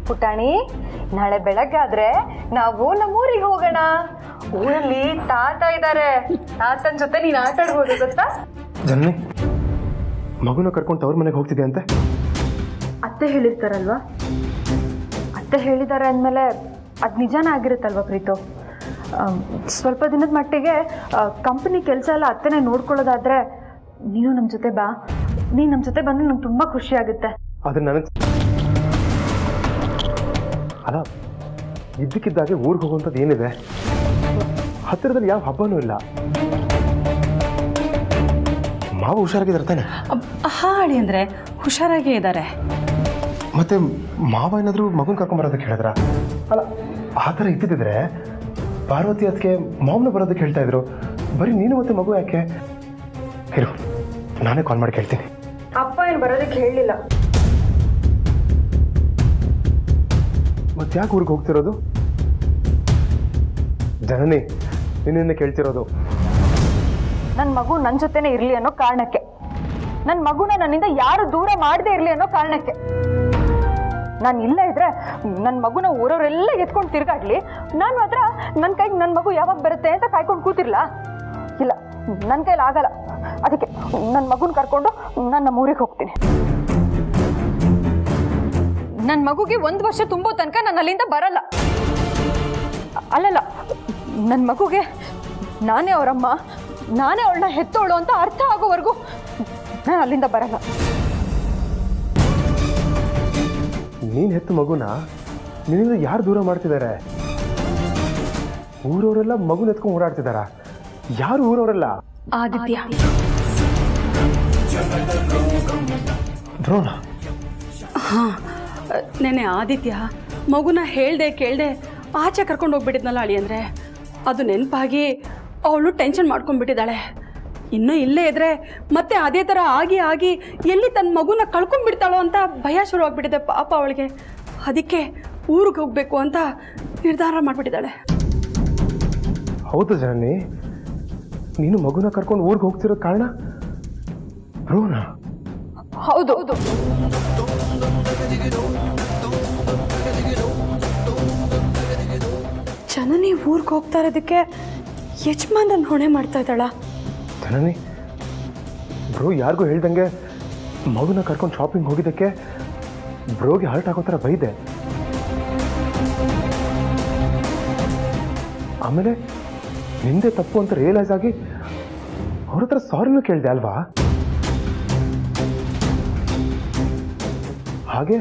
ಪುಟಾಣಿ, ನಾಳೆ ಬೆಳಗ್ಗಾದ್ರೆ ನಾವು ನಮ್ಮೂರಿಗೆ ಹೋಗೋಣ. ಊರಲ್ಲಿ ತಾತ ಇದ್ದಾರೆ, ತಾತನ ಜೊತೆ ನೀನ್ ಆಟ ಆಡ್ಬೋದು ಗೊತ್ತಾ? ಜನನಿ, ಮಗುನ ಕರ್ಕೊಂಡು ತವ್ರ ಮನೆಗೆ ಹೋಗ್ತಿದೆ ಅಂತೆ. ಅತ್ತೆ ಹೇಳಿರ್ತಾರಲ್ವಾ? ಅತ್ತೆ ಹೇಳಿದ್ದಾರೆ ಅಂದಮೇಲೆ ಅದು ನಿಜಾನ ಆಗಿರುತ್ತಲ್ವ ಪ್ರೀತು? ಸ್ವಲ್ಪ ದಿನದ ಮಟ್ಟಿಗೆ ಕಂಪನಿ ಕೆಲಸ ಎಲ್ಲ ಅತ್ತೆನೇ ನೋಡ್ಕೊಳ್ಳೋದಾದ್ರೆ ನೀನು ನಮ್ಮ ಜೊತೆ ಬಾ. ನೀನು ನಮ್ಮ ಜೊತೆ ಬಂದ್ರೆ ನಂಗೆ ತುಂಬ ಖುಷಿ ಆಗುತ್ತೆ. ಆದ್ರೆ ನನಗೆ ಅಲ್ಲ, ಇದ್ದಕ್ಕಿದ್ದಾಗೆ ಊರಿಗೆ ಹೋಗುವಂಥದ್ದು ಏನಿದೆ? ಹತ್ತಿರದಲ್ಲಿ ಯಾವ ಹಬ್ಬನೂ ಇಲ್ಲ. ಮಾವ ಹುಷಾರಾಗಿದ್ದಾರೆ ತಾನೆ? ಹಾಳಿ ಅಂದರೆ ಹುಷಾರಾಗೇ ಇದ್ದಾರೆ. ಮತ್ತೆ ಮಾವ ಏನಾದರೂ ಮಗುನ ಕರ್ಕೊಂಬರೋದಕ್ಕೆ ಹೇಳಿದ್ರ? ಅಲ್ಲ, ಆ ಥರ ಇದ್ದಿದ್ರೆ ಪಾರ್ವತಿ ಅದಕ್ಕೆ ಮಾವನ ಬರೋದಕ್ಕೆ ಹೇಳ್ತಾ ಇದ್ರು. ಬರೀ ನೀನು ಮತ್ತೆ ಮಗು ಯಾಕೆ? ಇರು, ನಾನೇ ಕಾಲ್ ಮಾಡಿ ಕೇಳ್ತೀನಿ. ಅಪ್ಪ ಏನು ಬರೋದಕ್ಕೆ ಹೇಳಿಲ್ಲ. ಮತ್ತೆ ಯಾಕೆ ಊರಿಗೆ ಹೋಗ್ತಿರೋದು? ಜನನಿ, ನಿನ್ನಿಂದ ಕೇಳ್ತಿರೋದು. ನನ್ನ ಮಗು ನನ್ನ ಜೊತೆನೇ ಇರಲಿ ಅನ್ನೋ ಕಾರಣಕ್ಕೆ. ನನ್ನ ಮಗುನ ನನ್ನಿಂದ ಯಾರು ದೂರ ಮಾಡದೇ ಇರಲಿ ಅನ್ನೋ ಕಾರಣಕ್ಕೆ. ನಾನು ಇಲ್ಲ ಇದ್ರೆ ನನ್ನ ಮಗುನ ಊರವರೆಲ್ಲ ಎತ್ಕೊಂಡು ತಿರುಗಾಡ್ಲಿ, ನಾನು ಮಾತ್ರ ನನ್ನ ಕೈಗೆ ನನ್ನ ಮಗು ಯಾವಾಗ ಬರುತ್ತೆ ಅಂತ ಕಾಯ್ಕೊಂಡು ಕೂತಿರ್ಲಾ? ಇಲ್ಲ, ನನ್ನ ಕೈಲಿ ಆಗಲ್ಲ. ಅದಕ್ಕೆ ನನ್ನ ಮಗುನ ಕರ್ಕೊಂಡು ನಾನು ನಮ್ಮ ಊರಿಗೆ ಹೋಗ್ತೀನಿ. ನನ್ನ ಮಗುಗೆ 1 ವರ್ಷ ತುಂಬೋ ತನಕ ನಾನು ಅಲ್ಲಿಂದ ಬರಲ್ಲ. ಅಲ್ಲಲ್ಲ, ನನ್ನ ಮಗುಗೆ ನಾನೇ ಅವರಮ್ಮ, ನಾನೇ ಅವಳನ್ನ ಹೆತ್ತೋಳು ಅಂತ ಅರ್ಥ ಆಗೋವರೆಗೂ ನಾನು ಅಲ್ಲಿಂದ ಬರಲ್ಲ. ನೀನು ಹೆತ್ತು ಮಗುನ ನಿನ್ನಿಂದ ಯಾರು ದೂರ ಮಾಡ್ತಿದ್ದಾರೆ? ಊರವರೆಲ್ಲ ಮಗುನ ಎತ್ಕೊಂಡು ಓಡಾಡ್ತಿದಾರ. ಯಾರು ಊರವರೆಲ್ಲ? ಆದಿತ್ಯ. ದ್ರೋಣ? ಹಾಂ, ನೆನೆ ಆದಿತ್ಯ ಮಗುನ ಹೇಳ್ದೆ ಕೇಳ್ದೆ ಆಚೆ ಕರ್ಕೊಂಡು ಹೋಗ್ಬಿಟ್ಟಿದ್ನಲ್ಲ ಅಳಿ ಅಂದರೆ, ಅದು ನೆನಪಾಗಿ ಅವಳು ಟೆನ್ಷನ್ ಮಾಡ್ಕೊಂಡ್ಬಿಟ್ಟಿದ್ದಾಳೆ. ಇನ್ನೂ ಇಲ್ಲೇ ಇದ್ರೆ ಮತ್ತೆ ಅದೇ ಥರ ಆಗಿ ಆಗಿ ಎಲ್ಲಿ ತನ್ನ ಮಗುನ ಕಳ್ಕೊಂಡ್ಬಿಡ್ತಾಳೋ ಅಂತ ಭಯ ಶುರುವಾಗ್ಬಿಟ್ಟಿದೆ ಪಾಪ ಅವಳಿಗೆ. ಅದಕ್ಕೆ ಊರಿಗೆ ಹೋಗಬೇಕು ಅಂತ ನಿರ್ಧಾರ ಮಾಡಿಬಿಟ್ಟಿದ್ದಾಳೆ. ಹೌದು ಜನನಿ, ನೀನು ಮಗುನ ಕರ್ಕೊಂಡು ಊರಿಗೆ ಹೋಗ್ತಿರೋ ಕಾರಣ ದ್ರೋಣ? ಹೌದು. ಜನನಿ ಊರಿಗೆ ಹೋಗ್ತಾ ಇರೋದಕ್ಕೆ ಯಜಮಾನ್ ಹೊಣೆ ಮಾಡ್ತಾ ಇದ್ದಾಳ. ಜನನಿ, ಬ್ರೋ ಯಾರಿಗೂ ಹೇಳ್ದಂಗೆ ಮಗುನ ಕರ್ಕೊಂಡು ಶಾಪಿಂಗ್ ಹೋಗಿದ್ದಕ್ಕೆ ಬ್ರೋಗೆ ಹರ್ಟ್ ಆಗೋ ಥರ ಬೈದೆ. ಆಮೇಲೆ ನಿಂದೆ ತಪ್ಪು ಅಂತ ರಿಯಲೈಸ್ ಆಗಿ ಅವ್ರ ಹತ್ರ ಸಾರಿನೂ ಕೇಳಿದೆ ಅಲ್ವಾ? ಹಾಗೆ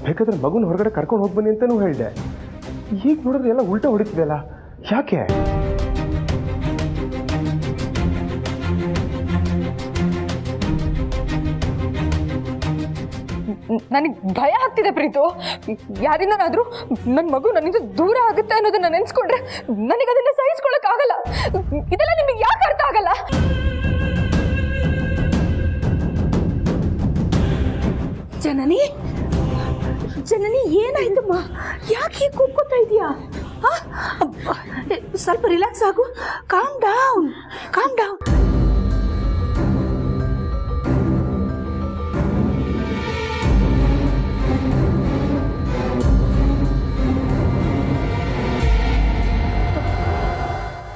ಬೇಕಾದ್ರೆ ಮಗುನ ಹೊರಗಡೆ ಕರ್ಕೊಂಡು ಹೋಗ್ಬನ್ನಿ ಅಂತಲೂ ಹೇಳಿದೆ. ಈಗ ನೋಡಿದ್ರೆ ಎಲ್ಲ ಉಲ್ಟಾ ಹೊಡಿತಿದೆಯಲ್ಲ, ಯಾಕೆ? ನನಗೆ ಭಯ ಆಗ್ತಿದೆ ಪ್ರೀತು. ಯಾರಿಂದನಾದ್ರೂ ನನ್ನ ಮಗು ನನ್ನಿಂದ ದೂರ ಆಗುತ್ತೆ ಅನ್ನೋದನ್ನ ನೆನೆಸ್ಕೊಂಡ್ರೆ ನನಗೆ ಅದನ್ನ ಸಹಿಸ್ಕೊಳಕ್ ಆಗಲ್ಲ. ಇದೆಲ್ಲ ನಿಮಗೆ ಯಾಕೆ ಅರ್ಥ ಆಗಲ್ಲ? ಜನನಿ, ಜನನಿ ಏನಾಯ್ತಮ್ಮ? ಯಾಕೆ ಹೀಗೆ ಕೂಗ್ಕೋತಾ ಇದೀಯಾ? ಸ್ವಲ್ಪ ರಿಲ್ಯಾಕ್ಸ್ ಆಗು. Calm down, calm down.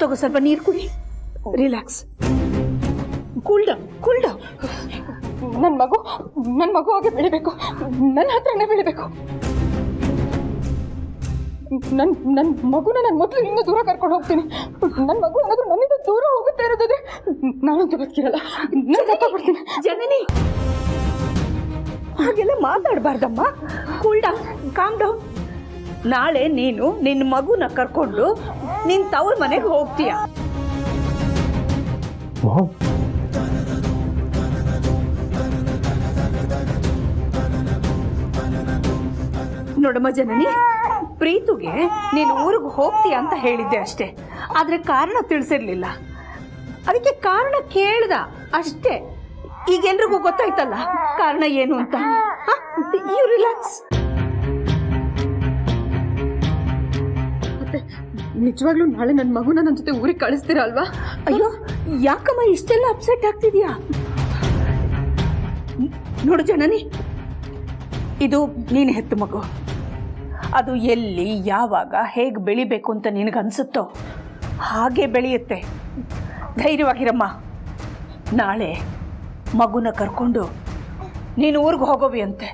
ತಗೋ, ಸ್ವಲ್ಪ ನೀರು ಕುಡಿ. Relax, cool down, cool down. ನನ್ನ ಮಗು ಹಾಗೆ ಬೆಳಿಬೇಕು, ನನ್ನ ಹತ್ರನೇ ಬೆಳಿಬೇಕು. ನನ್ನ ಮಗುನ ನಾನು ಮೊದಲು ಇನ್ನೂ ದೂರ ಕರ್ಕೊಂಡು ಹೋಗ್ತೀನಿ. ನನ್ನ ಮಗು ಏನಾದರೂ ನನ್ನಿಂದ ದೂರ ಹೋಗುತ್ತೆ ಇರೋದಾದ್ರೆ ನಾನಂತೂ ಬದುಕಿರಲ್ಲ, ನಾನು ಸತ್ತೋಗ್ಬಿಡ್ತೀನಿ. ಜನನಿ, ಹಾಗೆಲ್ಲ ಮಾತಾಡಬಾರ್ದಮ್ಮ. Cool down, calm down. ನಾಳೆ ನೀನು ನಿನ್ನ ಮಗುನ ಕರ್ಕೊಂಡು ನಿನ್ನ ತವ್ರ ಮನೆಗೆ ಹೋಗ್ತೀಯ. ನೋಡಮ್ಮ ಜನನಿ, ಪ್ರೀತುಗೆ ನೀನು ಊರಿಗೆ ಹೋಗ್ತೀಯ ಅಂತ ಹೇಳಿದ್ದೆ ಅಷ್ಟೇ, ಆದ್ರೆ ಕಾರಣ ತಿಳಿಸಿರ್ಲಿಲ್ಲ. ಅದಕ್ಕೆ ಕಾರಣ ಕೇಳ್ದ ಅಷ್ಟೇ. ಈಗ ಎಲ್ರಿಗೂ ಗೊತ್ತಾಯ್ತಲ್ಲ ಕಾರಣ ಏನು ಅಂತ. You relax. ನಿಜವಾಗ್ಲೂ ನಾಳೆ ನನ್ನ ಮಗುನ ನನ್ನ ಜೊತೆ ಊರಿಗೆ ಕಳಿಸ್ತೀರಾ ಅಲ್ವಾ? ಅಯ್ಯೋ, ಯಾಕಮ್ಮ ಇಷ್ಟೆಲ್ಲ ಅಪ್ಸೆಟ್ ಆಗ್ತಿದ್ಯಾ? ನೋಡು ಜನನಿ, ಇದು ನೀನು ಹೆತ್ತು ಮಗು. ಅದು ಎಲ್ಲಿ ಯಾವಾಗ ಹೇಗೆ ಬೆಳಿಬೇಕು ಅಂತ ನಿನಗನ್ಸುತ್ತೋ ಹಾಗೆ ಬೆಳೆಯುತ್ತೆ. ಧೈರ್ಯವಾಗಿರಮ್ಮ. ನಾಳೆ ಮಗುನ ಕರ್ಕೊಂಡು ನೀನು ಊರಿಗೆ ಹೋಗೋವಿ ಅಂತೆ.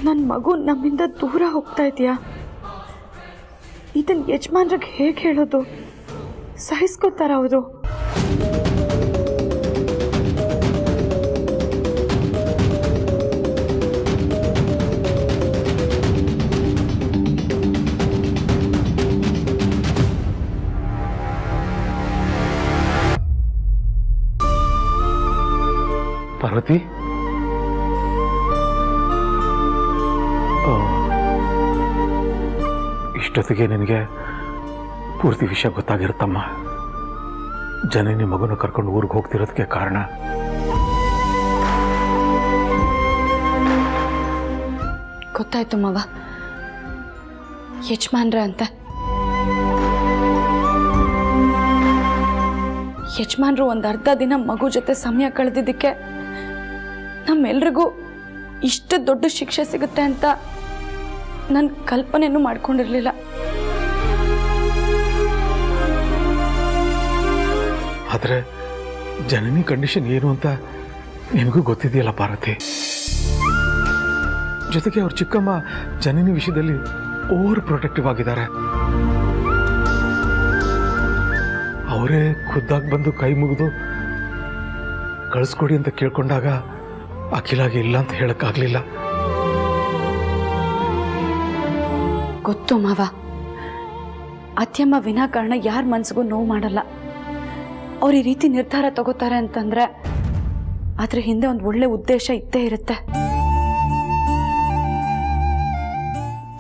ನನ್ನ ಮಗು ನಮ್ಮಿಂದ ದೂರ ಹೋಗ್ತಾ ಇದೆಯಾ? ಇದನ್ನ ಯಜಮಾನ್ರಿಗೆ ಹೇಗೆ ಹೇಳೋದು? ಸಹಿಸ್ಕೋತಾರ ಅವರು? ಪಾರ್ವತಿ, ಇಷ್ಟೊತ್ತಿಗೆ ನಿನಗೆ ಪೂರ್ತಿ ವಿಷಯ ಗೊತ್ತಾಗಿರುತ್ತಮ್ಮ. ಜನನಿ ಮಗುನ ಕರ್ಕೊಂಡು ಊರಿಗೆ ಹೋಗ್ತಿರೋದಕ್ಕೆ ಕಾರಣ ಗೊತ್ತಾಯ್ತು ಮಾವ. ಯಜಮಾನ್ರೆ ಅಂತ. ಯಜಮಾನ್ರು ಒಂದು ಅರ್ಧ ದಿನ ಮಗು ಜೊತೆ ಸಮಯ ಕಳೆದಿದ್ದಕ್ಕೆ ನಮ್ಮೆಲ್ರಿಗೂ ಇಷ್ಟು ದೊಡ್ಡ ಶಿಕ್ಷೆ ಸಿಗುತ್ತೆ ಅಂತ ನಾನು ಕಲ್ಪನೆನೂ ಮಾಡ್ಕೊಂಡಿರಲಿಲ್ಲ. ಆದರೆ ಜನನಿ ಕಂಡೀಷನ್ ಏನು ಅಂತ ನಿನಗೂ ಗೊತ್ತಿದೆಯಲ್ಲ ಪಾರ್ವತಿ. ಜೊತೆಗೆ ಅವ್ರ ಚಿಕ್ಕಮ್ಮ ಜನನಿ ವಿಷಯದಲ್ಲಿ ಓವರ್ ಪ್ರೊಟೆಕ್ಟಿವ್ ಆಗಿದ್ದಾರೆ. ಅವರೇ ಖುದ್ದಾಗಿ ಬಂದು ಕೈ ಮುಗಿದು ಕಳಿಸ್ಕೊಡಿ ಅಂತ ಕೇಳ್ಕೊಂಡಾಗ ಅಖಿಲಾಗೆ ಇಲ್ಲ ಅಂತ ಹೇಳಕ್ಕಾಗ್ಲಿಲ್ಲ. ಗೊತ್ತು ಮಾವ, ಅತ್ಯಮ್ಮ ವಿನಾಕಾರಣ ಯಾರ ಮನ್ಸಿಗೂ ನೋವು ಮಾಡಲ್ಲ. ಅವ್ರು ಈ ರೀತಿ ನಿರ್ಧಾರ ತಗೋತಾರೆ ಅಂತಂದ್ರೆ ಅದ್ರ ಹಿಂದೆ ಒಂದು ಒಳ್ಳೆ ಉದ್ದೇಶ ಇದ್ದೇ ಇರುತ್ತೆ.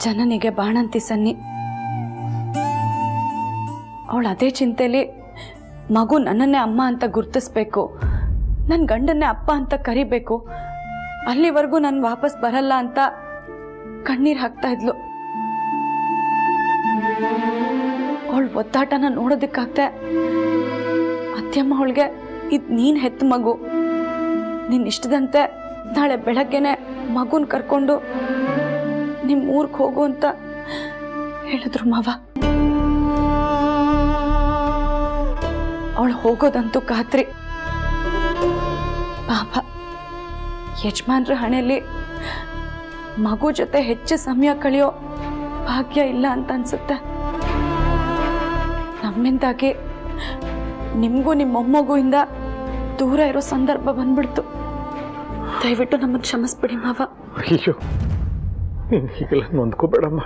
ಜನನಿಗೆ ಬಾಣಂತಿ ಸನ್ನಿ, ಅವಳು ಅದೇ ಚಿಂತೆಲಿ ಮಗು ನನ್ನನ್ನೇ ಅಮ್ಮ ಅಂತ ಗುರ್ತಿಸ್ಬೇಕು, ನನ್ನ ಗಂಡನ್ನೇ ಅಪ್ಪ ಅಂತ ಕರಿಬೇಕು, ಅಲ್ಲಿವರೆಗೂ ನಾನು ವಾಪಸ್ ಬರಲ್ಲ ಅಂತ ಕಣ್ಣೀರು ಹಾಕ್ತಾ ಇದ್ಲು. ಅವಳು ಒತ್ತಾಟನ ನೋಡೋದಕ್ಕಾಗ್ತೆ ಅತ್ಯಮ್ಮ ಅವಳಿಗೆ ಇದು ನೀನು ಹೆತ್ತ ಮಗು, ನಿನ್ನ ಇಷ್ಟದಂತೆ ನಾಳೆ ಬೆಳಗ್ಗೆನೆ ಮಗುನ ಕರ್ಕೊಂಡು ನಿಮ್ಮ ಊರಿಗೆ ಹೋಗು ಅಂತ ಹೇಳಿದ್ರು ಮಾವ. ಅವಳು ಹೋಗೋದಂತೂ ಖಾತ್ರಿ. ಪಾಪ ಯಜಮಾನ್ರ ಹಣೆಯಲ್ಲಿ ಮಗು ಜೊತೆ ಹೆಚ್ಚು ಸಮಯ ಕಳೆಯೋ ಭಾಗ್ಯ ಇಲ್ಲ ಅಂತ ಅನ್ಸುತ್ತೆ. ನಮ್ಮಿಂದಾಗಿ ನಿಮಗೂ ನಿಮ್ಮ ಮೊಮ್ಮಗುವಿಂದ ದೂರ ಇರೋ ಸಂದರ್ಭ ಬಂದ್ಬಿಡ್ತು. ದಯವಿಟ್ಟು ನಮ್ಮನ್ನು ಕ್ಷಮಿಸ್ಬಿಡಿ ಮಾವ. ಅಯ್ಯೋ, ನೀನು ಹೀಗೆಲ್ಲ ನೊಂದ್ಕೋಬೇಡಮ್ಮ,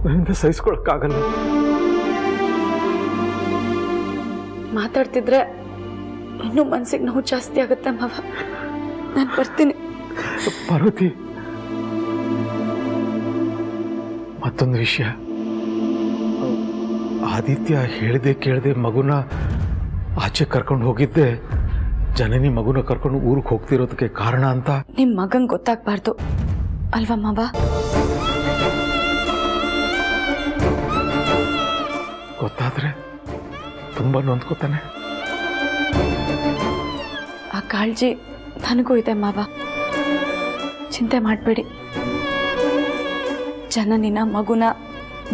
ನನ್ನಿಂದ ಸಹಿಸ್ಕೊಳಕ್ಕಾಗಲ್ಲ. ಮಾತಾಡ್ತಿದ್ರೆ ಇನ್ನೂ ಮನ್ಸಿಗೆ ನೋವು ಜಾಸ್ತಿ ಆಗುತ್ತೆ ಮಾವ. ನಾನು ಬರ್ತೀನಿ. ಪಾರ್ವತಿ, ಮತ್ತೊಂದು ವಿಷಯ, ಆದಿತ್ಯ ಹೇಳಿದೆ ಕೇಳದೆ ಮಗುನ ಆಚೆ ಕರ್ಕೊಂಡು ಹೋಗಿದ್ದೆ ಜನನಿ ಮಗುನ ಕರ್ಕೊಂಡು ಊರಿಗೆ ಹೋಗ್ತಿರೋದಕ್ಕೆ ಕಾರಣ ಅಂತ ನಿಮ್ಮ ಮಗಂಗೆ ಗೊತ್ತಾಗ್ಬಾರ್ದು ಅಲ್ವಾ ಮಾವ? ಗೊತ್ತಾದ್ರೆ ತುಂಬಾ ನೊಂದ್ಕೋತಾನೆ. ಆ ಕಾಳಜಿ ನನಗೂ ಇದೆ ಮಾವ, ಚಿಂತೆ ಮಾಡಬೇಡಿ. ಜನನಿನ ಮಗುನ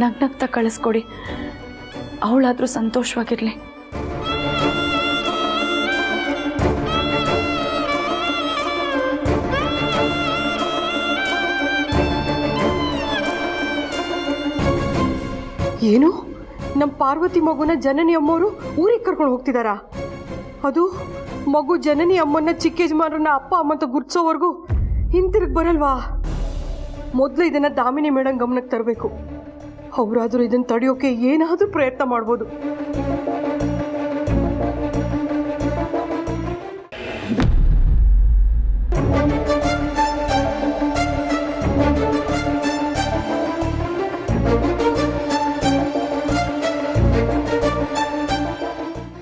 ನಗ್ನಗ್ತಾ ಕಳಿಸ್ಕೊಡಿ, ಅವಳಾದ್ರೂ ಸಂತೋಷವಾಗಿರ್ಲಿ. ಏನು, ನಮ್ಮ ಪಾರ್ವತಿ ಮಗುನ ಜನನಿ ಅಮ್ಮವರು ಊರಿಗೆ ಕರ್ಕೊಂಡು ಹೋಗ್ತಿದಾರಾ? ಅದು ಮಗು ಜನನಿ ಅಮ್ಮನ್ನ ಚಿಕ್ಕ ಯಜಮಾನರನ್ನ ಅಪ್ಪ ಅಮ್ಮ ಅಂತ ಗುರ್ತಿಸೋವರೆಗೂ ಹಿಂತಿರುಗಿ ಬರಲ್ವಾ? ಮೊದಲು ಇದನ್ನ ದಾಮಿನಿ ಮೇಡಮ್ ಗಮನಕ್ಕೆ ತರಬೇಕು. ಅವರಾದರೂ ಇದನ್ನು ತಡೆಯೋಕೆ ಏನಾದರೂ ಪ್ರಯತ್ನ ಮಾಡ್ಬೋದು.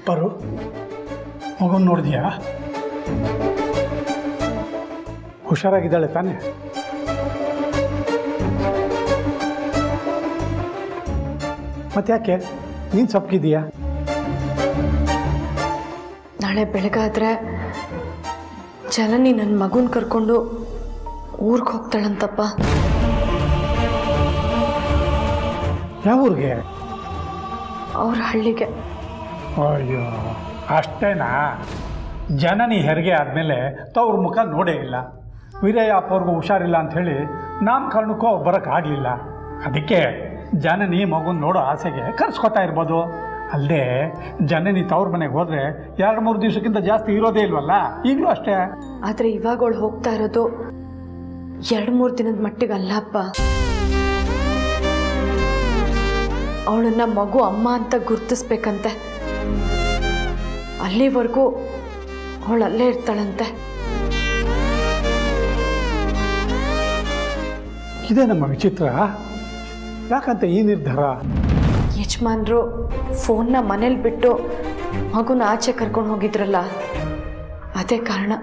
ಪರು, ಮಗನ ನೋಡಿದ್ಯಾ? ಹುಷಾರಾಗಿದ್ದಾಳೆ ತಾನೆ? ಮತ್ತೆ ಯಾಕೆ ನೀನು ಸೊಪ್ಪಿದೀಯಾ? ನಾಳೆ ಬೆಳಗಾದ್ರೆ ಜನನಿ ನನ್ನ ಮಗುನ ಕರ್ಕೊಂಡು ಊರಿಗೆ ಹೋಗ್ತಾಳಂತಪ್ಪ. ಯಾವ ಊರಿಗೆ? ಅವ್ರ ಹಳ್ಳಿಗೆ. ಅಯ್ಯೋ ಅಷ್ಟೇನಾ? ಜನನಿ ಹೆರಿಗೆ ಆದಮೇಲೆ ತವ್ರ ಮುಖ ನೋಡೇ ಇಲ್ಲ. ವೀರಯ್ಯ ಅಪ್ಪವ್ರಿಗೂ ಹುಷಾರಿಲ್ಲ ಅಂಥೇಳಿ ನಾಮಕರಣಕ್ಕೂ ಅವ್ರು ಬರೋಕ್ಕಾಗಲಿಲ್ಲ. ಅದಕ್ಕೆ ಜನನಿ ಮಗುನ ನೋಡೋ ಆಸೆಗೆ ಕರ್ಸ್ಕೊತಾ ಇರ್ಬೋದು. ಅಲ್ಲದೆ ಜನನಿ ತವ್ರ ಮನೆಗೆ ಹೋದರೆ 2-3 ದಿವಸಕ್ಕಿಂತ ಜಾಸ್ತಿ ಇರೋದೇ ಇಲ್ವಲ್ಲ, ಈಗಲೂ ಅಷ್ಟೇ. ಆದರೆ ಇವಾಗ ಅವಳು ಹೋಗ್ತಾ ಇರೋದು 2-3 ದಿನದ ಮಟ್ಟಿಗೆ ಅಲ್ಲಪ್ಪ. ಅವಳನ್ನ ಮಗು ಅಮ್ಮ ಅಂತ ಗುರ್ತಿಸ್ಬೇಕಂತೆ. ಅಲ್ಲಿವರೆಗೂ ಅವಳು ಅಲ್ಲೇ ಇರ್ತಾಳಂತೆ. ಇದೇ ನಮ್ಮ ವಿಚಿತ್ರ. ಯಾಕಂತ ಈ ನಿರ್ಧಾರ? ಯಜಮಾನ್ರು ಫೋನ್ನ ಮನೇಲಿ ಬಿಟ್ಟು ಮಗುನ ಆಚೆ ಕರ್ಕೊಂಡು ಹೋಗಿದ್ರಲ್ಲ, ಅದೇ ಕಾರಣ.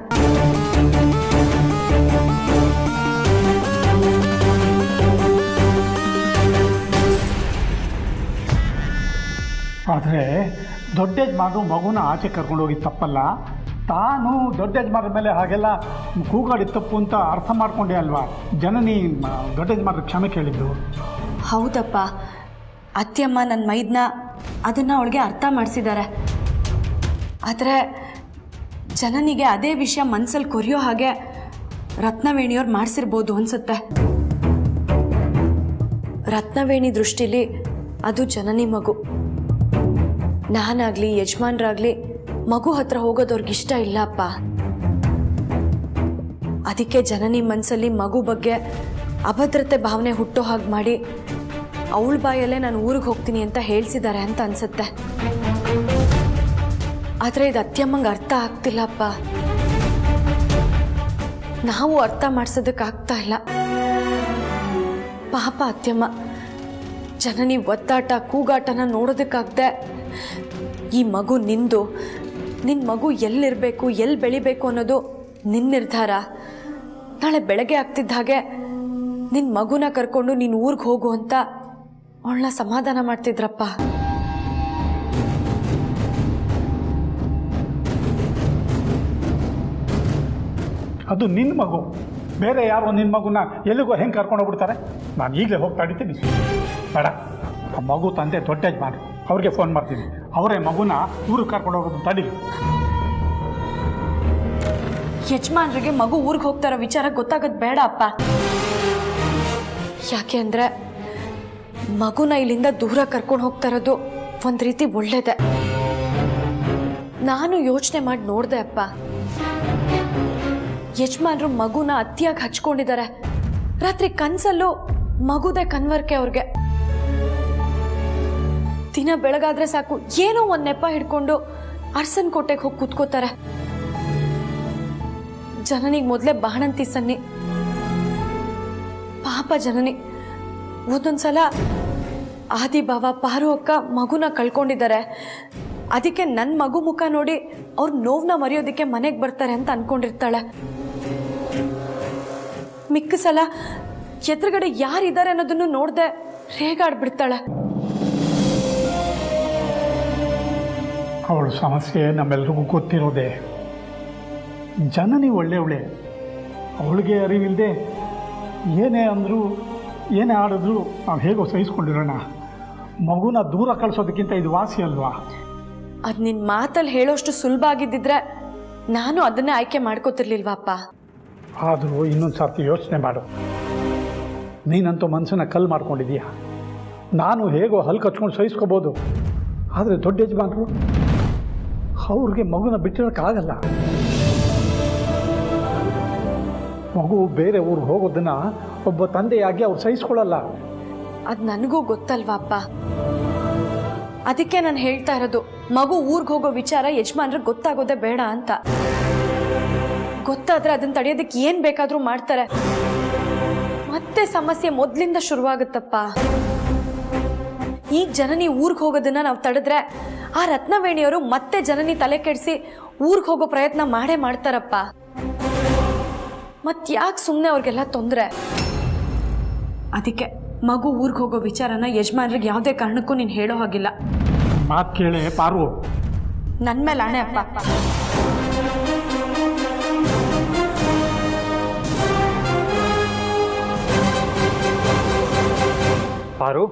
ಆದರೆ ದೊಡ್ಡ ಯಜಮಾನರು ಮಗುನ ಆಚೆ ಕರ್ಕೊಂಡು ಹೋಗಿ ತಪ್ಪಲ್ಲ. ತಾನು ದೊಡ್ಡ ಯಜಮಾನ್ರ ಮೇಲೆ ಹಾಗೆಲ್ಲ ಕೂಗಾಡಿ ತಪ್ಪು ಅಂತ ಅರ್ಥ ಮಾಡ್ಕೊಂಡೆ ಅಲ್ವಾ ಜನನಿ ದೊಡ್ಡ ಯಜಮಾನ್ರ ಕ್ಷಮೆ ಕೇಳಿದ್ದು? ಹೌದಪ್ಪ, ಅತ್ತೆಯಮ್ಮ ನನ್ನ ಮೈದ್ನ ಅದನ್ನು ಅವಳಿಗೆ ಅರ್ಥ ಮಾಡಿಸಿದ್ದಾರೆ. ಆದರೆ ಜನನಿಗೆ ಅದೇ ವಿಷಯ ಮನಸ್ಸಲ್ಲಿ ಕೊರಿಯೋ ಹಾಗೆ ರತ್ನವೇಣಿಯವ್ರು ಮಾಡಿಸಿರ್ಬೋದು ಅನಿಸುತ್ತೆ. ರತ್ನವೇಣಿ ದೃಷ್ಟಿಲಿ ಅದು ಜನನಿ ಮಗು. ನಾನಾಗಲಿ ಯಜಮಾನ್ರಾಗಲಿ ಮಗು ಹತ್ರ ಹೋಗೋದವ್ರಿಗಿಷ್ಟ ಇಲ್ಲಪ್ಪ. ಅದಕ್ಕೆ ಜನನಿ ಮನಸ್ಸಲ್ಲಿ ಮಗು ಬಗ್ಗೆ ಅಭದ್ರತೆ ಭಾವನೆ ಹುಟ್ಟೋ ಹಾಗೆ ಮಾಡಿ ಅವಳ ಬಾಯಲ್ಲೇ ನಾನು ಊರಿಗೆ ಹೋಗ್ತೀನಿ ಅಂತ ಹೇಳ್ಸಿದ್ದಾರೆ ಅಂತ ಅನ್ಸುತ್ತೆ. ಆದರೆ ಇದು ಅತ್ಯಮ್ಮಂಗೆ ಅರ್ಥ ಆಗ್ತಿಲ್ಲಪ್ಪ. ನಾವು ಅರ್ಥ ಮಾಡಿಸೋದಕ್ಕಾಗ್ತಾ ಇಲ್ಲ. ಪಾಪ ಅತ್ಯಮ್ಮ ಜನನಿ ಒತ್ತಾಟ ಕೂಗಾಟನ ನೋಡೋದಕ್ಕಾಗದೆ ಈ ಮಗು ನಿಂದು, ನಿನ್ನ ಮಗು ಎಲ್ಲಿರಬೇಕು ಎಲ್ಲಿ ಬೆಳಿಬೇಕು ಅನ್ನೋದು ನಿನ್ನ ನಿರ್ಧಾರ. ನಾಳೆ ಬೆಳಗ್ಗೆ ಆಗ್ತಿದ್ದ ಹಾಗೆ ನಿನ್ನ ಮಗುನ ಕರ್ಕೊಂಡು ನೀನು ಊರಿಗೆ ಹೋಗು ಅಂತ ಅವಳನ್ನ ಸಮಾಧಾನ ಮಾಡ್ತಿದ್ರಪ್ಪ. ಅದು ನಿನ್ನ ಮಗು, ಬೇರೆ ಯಾರೋ ನಿನ್ನ ಮಗುನ ಎಲ್ಲಿಗೋ ಹೆಂಗೆ ಕರ್ಕೊಂಡು ಹೋಗ್ಬಿಡ್ತಾರೆ? ನಾನು ಈಗಲೇ ಹೋಗಿ ತಡಿತೀನಿ. ಬೇಡ, ಆ ಮಗು ತಂದೆ ದೊಡ್ಡ ಯಜಮಾನ, ಅವ್ರಿಗೆ ಫೋನ್ ಮಾಡ್ತೀನಿ. ಅವರೇ ಮಗುನ ಊರಿಗೆ ಕರ್ಕೊಂಡು ಹೋಗೋದು ತಡೀಲಿ. ಯಜಮಾನ್ರಿಗೆ ಮಗು ಊರಿಗೆ ಹೋಗ್ತಾರೋ ವಿಚಾರ ಗೊತ್ತಾಗೋದು ಬೇಡ ಅಪ್ಪ. ಯಾಕೆ ಅಂದರೆ ಮಗುನ ಇಲ್ಲಿಂದ ದೂರ ಕರ್ಕೊಂಡು ಹೋಗ್ತಾ ಇರೋದು ಒಂದು ರೀತಿ ಒಳ್ಳೇದೆ. ನಾನು ಯೋಚನೆ ಮಾಡಿ ನೋಡಿದೆ ಅಪ್ಪ. ಯಜಮಾನ್ರು ಮಗುನ ಅತಿಯಾಗಿ ಹಚ್ಕೊಂಡಿದ್ದಾರೆ. ರಾತ್ರಿ ಕನಸಲ್ಲೂ ಮಗುದೇ ಕನ್ವರ್ಕೆ ಅವ್ರಿಗೆ. ದಿನ ಬೆಳಗಾದ್ರೆ ಸಾಕು ಏನೋ ಒಂದು ನೆಪ ಹಿಡ್ಕೊಂಡು ಅರ್ಸನ್ ಕೋಟೆಗೆ ಹೋಗಿ ಕೂತ್ಕೋತಾರೆ. ಜನನಿಗೆ ಮೊದಲೇ ಬಾಣಂತಿ ಸನ್ನಿ. ಪಾಪ ಜನನಿ ಒಂದೊಂದ್ಸಲ ಆದಿ ಬಾವ ಪಾರು ಅಕ್ಕ ಮಗುನ ಕಳ್ಕೊಂಡಿದ್ದಾರೆ. ಅದಕ್ಕೆ ನನ್ನ ಮಗು ಮುಖ ನೋಡಿ ಅವ್ರ ನೋವನ್ನ ಮರೆಯೋದಕ್ಕೆ ಮನೆಗೆ ಬರ್ತಾರೆ ಅಂತ ಅನ್ಕೊಂಡಿರ್ತಾಳೆ. ಮಿಕ್ಕ ಸಲ ಎದುರುಗಡೆ ಯಾರಿದ್ದಾರೆ ಅನ್ನೋದನ್ನು ನೋಡ್ದೆ ರೇಗಾಡ್ಬಿಡ್ತಾಳೆ. ಅವಳ ಸಮಸ್ಯೆ ನಮ್ಮೆಲ್ರಿಗೂ ಗೊತ್ತಿರೋದೆ. ಜನನಿ ಒಳ್ಳೆಯವಳೆ, ಅವಳಿಗೆ ಅರಿವಿಲ್ಲದೆ ಏನೇ ಅಂದರೂ ಏನೇ ಆಡಿದ್ರು ನಾವು ಹೇಗೋ ಸಹಿಸ್ಕೊಂಡಿರೋಣ. ಮಗುನ ದೂರ ಕಳಿಸೋದಕ್ಕಿಂತ ಇದು ವಾಸಿ ಅಲ್ವಾ? ಅದು ನಿನ್ನ ಮಾತಲ್ಲಿ ಹೇಳೋಷ್ಟು ಸುಲಭ ಆಗಿದ್ದಿದ್ರೆ ನಾನು ಅದನ್ನೇ ಆಯ್ಕೆ ಮಾಡ್ಕೋತಿರ್ಲಿಲ್ವಾಪ್ಪ. ಆದರೂ ಇನ್ನೊಂದು ಸರ್ತಿ ಯೋಚನೆ ಮಾಡು. ನೀನಂತೂ ಮನಸ್ಸನ್ನ ಕಲ್ಲು ಮಾಡ್ಕೊಂಡಿದೀಯ. ನಾನು ಹೇಗೋ ಹಲ್ಲು ಕಚ್ಕೊಂಡು ಸಹಿಸ್ಕೋಬೋದು, ಆದರೆ ದೊಡ್ಡ ಯಜಮಾನರು ಅವ್ರಿಗೆ ಮಗುನ ಬಿಟ್ಟಿರೋಕ್ಕಾಗಲ್ಲ. ಮಗು ಬೇರೆ ಊರಿಗೆ ಹೋಗೋದನ್ನ ಒಬ್ಬ ತಂದೆಯಾಗಿ ಅವ್ರು ಸಹಿಸ್ಕೊಳ್ಳಲ್ಲ. ಅದು ನನಗೂ ಗೊತ್ತಲ್ವಾಪ್ಪ. ಅದಕ್ಕೆ ನಾನು ಹೇಳ್ತಾ ಇರೋದು, ಮಗು ಊರಿಗೆ ಹೋಗೋ ವಿಚಾರ ಯಜಮಾನ್ರಿಗೆ ಗೊತ್ತಾಗೋದೇ ಬೇಡ ಅಂತ. ಗೊತ್ತಾದ್ರೆ ಅದನ್ನ ತಡೆಯೋದಕ್ಕೆ ಏನು ಬೇಕಾದರೂ ಮಾಡ್ತಾರೆ. ಮತ್ತೆ ಸಮಸ್ಯೆ ಮೊದಲಿಂದ ಶುರುವಾಗುತ್ತಪ್ಪ. ಈಗ ಜನನಿ ಊರಿಗೆ ಹೋಗೋದನ್ನ ನಾವು ತಡೆದ್ರೆ ಆ ರತ್ನವೇಣಿಯವರು ಮತ್ತೆ ಜನನಿ ತಲೆ ಕೆಡಿಸಿ ಊರಿಗೆ ಹೋಗೋ ಪ್ರಯತ್ನ ಮಾಡೇ ಮಾಡ್ತಾರಪ್ಪ. ಮತ್ತೆ ಯಾಕೆ ಸುಮ್ಮನೆ ಅವ್ರಿಗೆಲ್ಲ ತೊಂದರೆ? ಅದಕ್ಕೆ ಮಗು ಊರಿಗೆ ಹೋಗೋ ವಿಚಾರನ ಯಜಮಾನ್ರಿಗೆ ಯಾವುದೇ ಕಾರಣಕ್ಕೂ ನೀನು ಹೇಳೋ ಹಾಗಿಲ್ಲ. ಮಾತು ಕೇಳೆ ಪಾರು. ನನ್ನ ಮೇಲೆ ಆಣೆ ಅಪ್ಪ. ಪಾರು,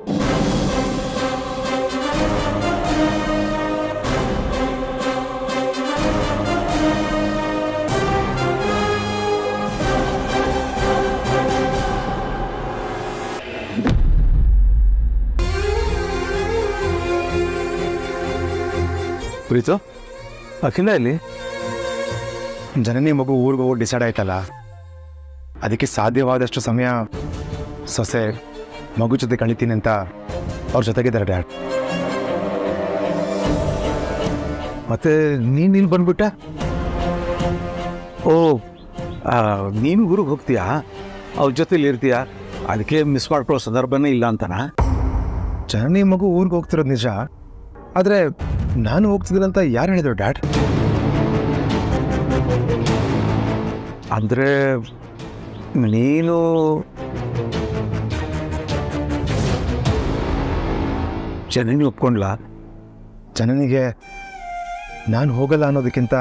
ಪ್ರೀತು, ಅಖಿಲ ಇಲ್ಲಿ ಜನನಿ ಮಗು ಊರಿಗೆ ಹೋಗಿ ಡಿಸೈಡ್ ಆಯ್ತಲ್ಲ, ಅದಕ್ಕೆ ಸಾಧ್ಯವಾದಷ್ಟು ಸಮಯ ಸೊಸೆ ಮಗು ಜೊತೆ ಕಳಿತೀನಿ ಅಂತ ಅವ್ರ ಜೊತೆಗಿದ್ದಾರೆ ಡ್ಯಾಡ್. ಮತ್ತೆ ನೀನು ಇಲ್ಲಿ ಬಂದ್ಬಿಟ್ಟ? ಓ, ನೀನು ಊರಿಗೆ ಹೋಗ್ತೀಯಾ? ಅವ್ರ ಜೊತೆಲಿ ಇರ್ತೀಯಾ? ಅದಕ್ಕೆ ಮಿಸ್ ಮಾಡ್ಕೊಳ್ಳೋ ಸಂದರ್ಭನೇ ಇಲ್ಲ ಅಂತನಾ? ಜನನಿ ಮಗು ಊರಿಗೆ ಹೋಗ್ತಿರೋದು ನಿಜ, ಆದರೆ ನಾನು ಹೋಗ್ತಿದ್ದೀನಂತ ಯಾರು ಹೇಳಿದ್ರು ಡ್ಯಾಡ್? ಅಂದರೆ ನೀನು ಜನನಿ ಒಪ್ಕೊಂಡ್ಲಾ? ಜನನಿಗೆ ನಾನು ಹೋಗಲ್ಲ ಅನ್ನೋದಕ್ಕಿಂತ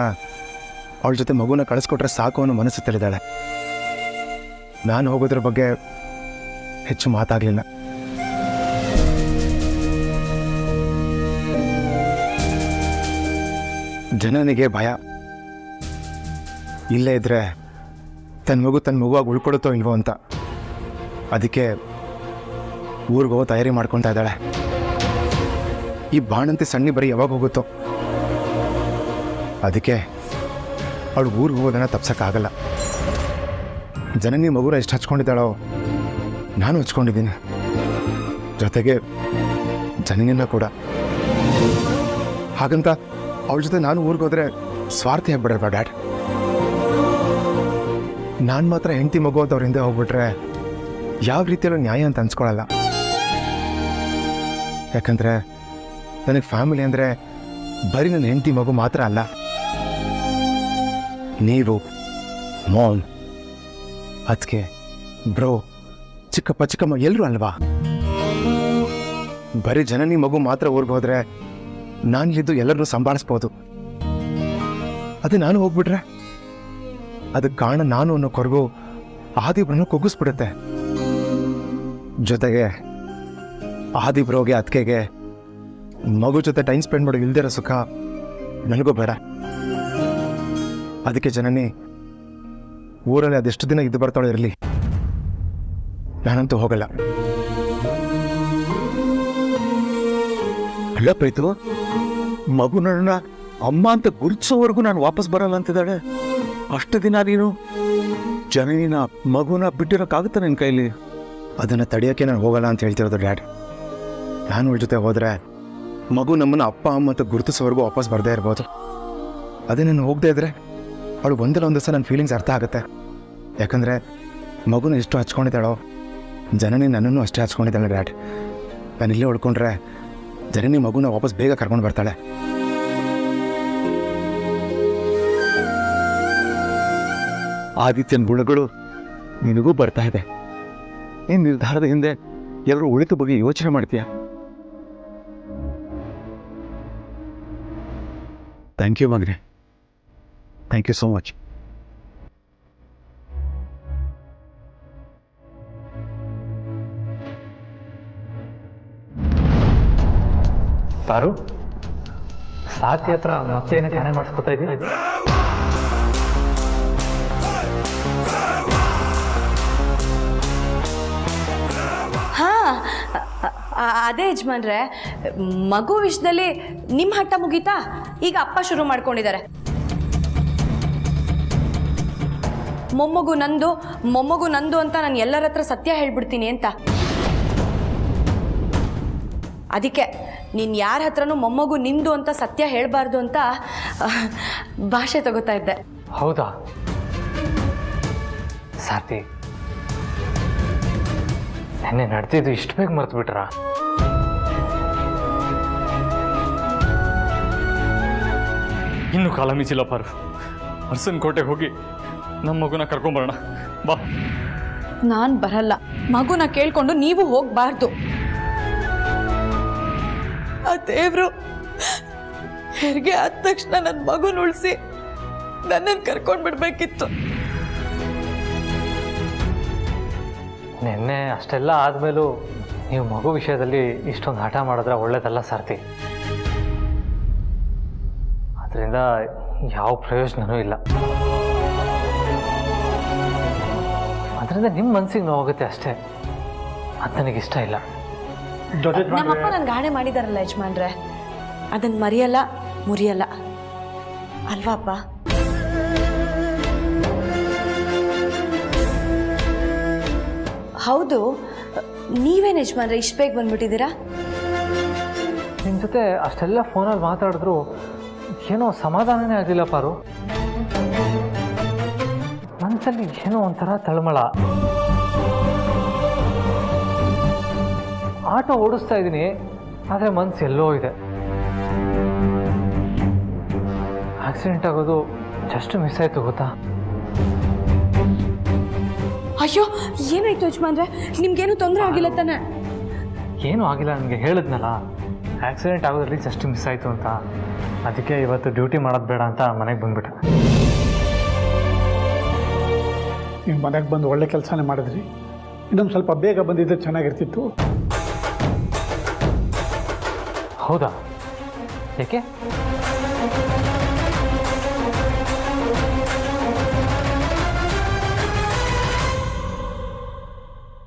ಅವಳ ಜೊತೆ ಮಗುನ ಕಳಿಸ್ಕೊಟ್ರೆ ಸಾಕು ಅನ್ನೋ ಮನಸ್ಸು ತಿಳಿದಾಳೆ. ನಾನು ಹೋಗೋದ್ರ ಬಗ್ಗೆ ಹೆಚ್ಚು ಮಾತಾಗಲಿಲ್ಲ. ಜನನಿಗೆ ಭಯ, ಇಲ್ಲೇ ಇದ್ರೆ ತನ್ನ ಮಗುವಾಗಿ ಉಳ್ಕೊಡುತ್ತೋ ಇಲ್ವೋ ಅಂತ. ಅದಕ್ಕೆ ಊರಿಗೆ ಹೋಗೋ ತಯಾರಿ ಮಾಡ್ಕೊತಾ ಇದ್ದಾಳೆ. ಈ ಬಾಣಂತಿ ಸಣ್ಣಿ ಬರೀ ಯಾವಾಗ ಹೋಗುತ್ತೋ, ಅದಕ್ಕೆ ಅವಳು ಊರಿಗೆ ಹೋಗೋದನ್ನು ತಪ್ಸೋಕ್ಕಾಗಲ್ಲ. ಜನನಿ ಮಗುನ ಎಷ್ಟು ಹಚ್ಕೊಂಡಿದ್ದಾಳೋ ನಾನು ಹಚ್ಕೊಂಡಿದ್ದೀನಿ, ಜೊತೆಗೆ ಜನನಿನ ಕೂಡ. ಹಾಗಂತ ಅವಳ ಜೊತೆ ನಾನು ಊರಿಗೆ ಹೋದರೆ ಸ್ವಾರ್ಥಿ ಆಗ್ಬಿಡಲ್ವಾ ಡ್ಯಾಡ್? ನಾನು ಮಾತ್ರ ಹೆಂಡತಿ ಮಗು ಅಂತ ಅವ್ರ ಹಿಂದೆ ಹೋಗ್ಬಿಟ್ರೆ ಯಾವ ರೀತಿಯಲ್ಲೂ ನ್ಯಾಯ ಅಂತ ಅನ್ಸ್ಕೊಳ್ಳಲ್ಲ. ಯಾಕಂದರೆ ನನಗೆ ಫ್ಯಾಮಿಲಿ ಅಂದರೆ ಬರೀ ನನ್ನ ಹೆಂಡತಿ ಮಗು ಮಾತ್ರ ಅಲ್ಲ, ನೀವು, ಮಾಮ್, ಅದಕ್ಕೆ ಬ್ರೋ, ಚಿಕ್ಕಪ್ಪ ಚಿಕ್ಕಮ್ಮ ಎಲ್ಲರೂ ಅಲ್ವಾ? ಬರೀ ಜನನಿ ಮಗು ಮಾತ್ರ ಊರಿಗೆ ಹೋದರೆ ನಾನಿದ್ದು ಎಲ್ಲರನ್ನೂ ಸಂಭಾಳಿಸ್ಬೋದು. ಅದೇ ನಾನು ಹೋಗ್ಬಿಟ್ರೆ ಅದಕ್ಕೆ ಕಾರಣ ನಾನು ಅನ್ನೋ ಕೊರಗು ಆದಿಬ್ರನ್ನ ಕುಗ್ಗಿಸ್ಬಿಡುತ್ತೆ. ಜೊತೆಗೆ ಆದಿಬ್ರೋಗೆ ಅದಕೆಗೆ ಮಗು ಜೊತೆ ಟೈಮ್ ಸ್ಪೆಂಡ್ ಮಾಡೋ ಇಲ್ದಿರೋ ಸುಖ ನನಗೂ ಬೇಡ. ಅದಕ್ಕೆ ಜನನಿ ಊರಲ್ಲಿ ಅದೆಷ್ಟು ದಿನ ಇದ್ದು ಬರ್ತಾಳೆ ಇರಲಿ, ನಾನಂತೂ ಹೋಗಲ್ಲ. ಅಲ್ಲ ಪ್ರೀತು, ಮಗು ನನ್ನ ಅಮ್ಮ ಅಂತ ಗುರುತಿಸೋವರೆಗೂ ನಾನು ವಾಪಸ್ ಬರಲ್ಲ ಅಂತಿದ್ದಾಳೆ. ಅಷ್ಟು ದಿನ ನೀನು ಜನನಿನ ಮಗುನ ಬಿಟ್ಟಿರೋಕ್ಕಾಗುತ್ತಾ ನಿನ್ನ ಕೈಲಿ? ಅದನ್ನು ತಡೆಯೋಕ್ಕೆ ನಾನು ಹೋಗಲ್ಲ ಅಂತ ಹೇಳ್ತಿರೋದು ಡ್ಯಾಡ್. ನಾನು ಅವಳ ಜೊತೆ ಹೋದರೆ ಮಗು ನಮ್ಮನ್ನು ಅಪ್ಪ ಅಮ್ಮ ಅಂತ ಗುರುತಿಸೋವರೆಗೂ ವಾಪಸ್ ಬರದೇ ಇರ್ಬೋದು. ಅದೇ ನಾನು ಹೋಗದೇ ಇದ್ರೆ ಅವಳು ಒಂದಲ್ಲ ಒಂದು ದಿವಸ ನನ್ನ ಫೀಲಿಂಗ್ಸ್ ಅರ್ಥ ಆಗುತ್ತೆ. ಯಾಕಂದರೆ ಮಗುನ ಎಷ್ಟು ಹಚ್ಕೊಂಡಿದ್ದಾಳೋ ಜನನಿ ನನ್ನನ್ನು ಅಷ್ಟೇ ಹಚ್ಕೊಂಡಿದ್ದಾಳೆ ಡ್ಯಾಡ್. ನಾನು ಇಲ್ಲೇ ಉಳ್ಕೊಂಡ್ರೆ ಜನನಿ ಮಗುನ ವಾಪಸ್ ಬೇಗ ಕರ್ಕೊಂಡು ಬರ್ತಾಳೆ. ಆದಿತ್ಯನ ಗುಣಗಳು ನಿನಗೂ ಬರ್ತಾ ಇದೆ. ನೀನು ನಿರ್ಧಾರದ ಹಿಂದೆ ಎಲ್ಲರೂ ಉಳಿದ ಬಗ್ಗೆ ಯೋಚನೆ ಮಾಡ್ತೀಯ. ಥ್ಯಾಂಕ್ ಯು ಮಗನೇ, ಥ್ಯಾಂಕ್ ಯು ಸೋ ಮಚ್. ಪಾರು, ಸಾತಿ ಹತ್ರ ಮತ್ತೇನೇ ಧ್ಯಾನ ಮಾಡಿಸ್ಕೊತಾ ಇದ್ದೀನಿ. ಅದೇ ಯಜಮಾನ್ರೆ, ಮಗು ವಿಷಯದಲ್ಲಿ ನಿಮ್ಮ ಹಠ ಮುಗೀತಾ? ಈಗ ಅಪ್ಪ ಶುರು ಮಾಡ್ಕೊಂಡಿದ್ದಾರೆ. ಮೊಮ್ಮಗು ನಂದು ಅಂತ ನಾನು ಎಲ್ಲರ ಹತ್ರ ಸತ್ಯ ಹೇಳ್ಬಿಡ್ತೀನಿ ಅಂತ. ಅದಕ್ಕೆ ನೀನು ಯಾರ ಹತ್ರನೂ ಮೊಮ್ಮಗು ನಿಂದು ಅಂತ ಸತ್ಯ ಹೇಳಬಾರ್ದು ಅಂತ ಭಾಷೆ ತಗೋತಾ ಇದ್ದೆ. ಹೌದಾ ಸಾರ್ಥಿ, ನೆನ್ನೆ ನಡೆದಿದ್ದು ಇಷ್ಟು ಬೇಗ ಮರ್ತು ಬಿಟ್ರಾ? ಇನ್ನೂ ಕಾಲ ಮೀಚಿಲ್ಲ ಪಾರು. ಅರಸನ ಕೋಟೆಗೆ ಹೋಗಿ ನಮ್ಮ ಮಗುನ ಕರ್ಕೊಂಬರೋಣ ಬಾ. ನಾನು ಬರಲ್ಲ. ಮಗುನ ಕೇಳ್ಕೊಂಡು ನೀವು ಹೋಗಬಾರ್ದು. ಆ ದೇವ್ರು ಹೆರಿಗೆ ಆದ ತಕ್ಷಣ ನನ್ನ ಮಗುನ ಉಳಿಸಿ ನನ್ನನ್ನು ಕರ್ಕೊಂಡು ಬಿಡ್ಬೇಕಿತ್ತು. ನಿನ್ನೆ ಅಷ್ಟೆಲ್ಲ ಆದಮೇಲೂ ನೀವು ಮಗು ವಿಷಯದಲ್ಲಿ ಇಷ್ಟೊಂದು ಹಠ ಮಾಡಿದ್ರೆ ಒಳ್ಳೇದಲ್ಲ ಸಾರ್ಥಿ. ಅದರಿಂದ ಯಾವ ಪ್ರಯೋಜನವೂ ಇಲ್ಲ. ಅದರಿಂದ ನಿಮ್ಮ ಮನಸ್ಸಿಗೆ ನೋವಾಗುತ್ತೆ ಅಷ್ಟೇ. ಅದು ನನಗಿಷ್ಟ ಇಲ್ಲ. ನಮ್ಮಪ್ಪ ನನ್ಗೆ ಗಾಣೆ ಮಾಡಿದಾರಲ್ಲ ಯಜಮಾನ್ರೆ, ಅದನ್ನ ಮರೆಯಲ್ಲ ಮುರಿಯಲ್ಲ ಅಲ್ವಾ ಅಪ್ಪ? ಹೌದು, ನೀವೇನು ಯಜಮಾನ್ರೆ ಇಷ್ಟು ಬೇಗ ಬಂದ್ಬಿಟ್ಟಿದ್ದೀರಾ? ನಿಮ್ಮ ಜೊತೆ ಅಷ್ಟೆಲ್ಲ ಫೋನಲ್ಲಿ ಮಾತಾಡಿದ್ರು ಏನೋ ಸಮಾಧಾನನೇ ಆಗಲಿಲ್ಲ ಪಾರು. ಮನಸ್ಸಲ್ಲಿ ಏನೋ ಒಂಥರ ತಳಮಳ. ಆಟೋ ಓಡಿಸ್ತಾ ಇದ್ದೀನಿ, ಆದರೆ ಮನಸ್ಸು ಎಲ್ಲೋ ಇದೆ. ಆಕ್ಸಿಡೆಂಟ್ ಆಗೋದು ಜಸ್ಟ್ ಮಿಸ್ ಆಯಿತು ಗೊತ್ತಾ? ಅಯ್ಯೋ, ಏನಾಯ್ತು ಯಜಮಾನ್ರೆ? ನಿಮ್ಗೇನು ತೊಂದರೆ ಆಗಿಲ್ಲ ತಾನೆ? ಏನೂ ಆಗಿಲ್ಲ, ನನಗೆ ಹೇಳಿದ್ನಲ್ಲ ಆಕ್ಸಿಡೆಂಟ್ ಆಗೋದ್ರಲ್ಲಿ ಜಸ್ಟ್ ಮಿಸ್ ಆಯಿತು ಅಂತ. ಅದಕ್ಕೆ ಇವತ್ತು ಡ್ಯೂಟಿ ಮಾಡೋದು ಬೇಡ ಅಂತ ಮನೆಗೆ ಬಂದ್ಬಿಟ್ಟೆ. ನೀವು ಮನೆಗೆ ಬಂದು ಒಳ್ಳೆ ಕೆಲಸನೇ ಮಾಡಿದ್ರಿ. ಇನ್ನೊಂದು ಸ್ವಲ್ಪ ಬೇಗ ಬಂದಿದ್ದರೆ ಚೆನ್ನಾಗಿರ್ತಿತ್ತು. ಹೌದಾ? ಯಾಕೆ?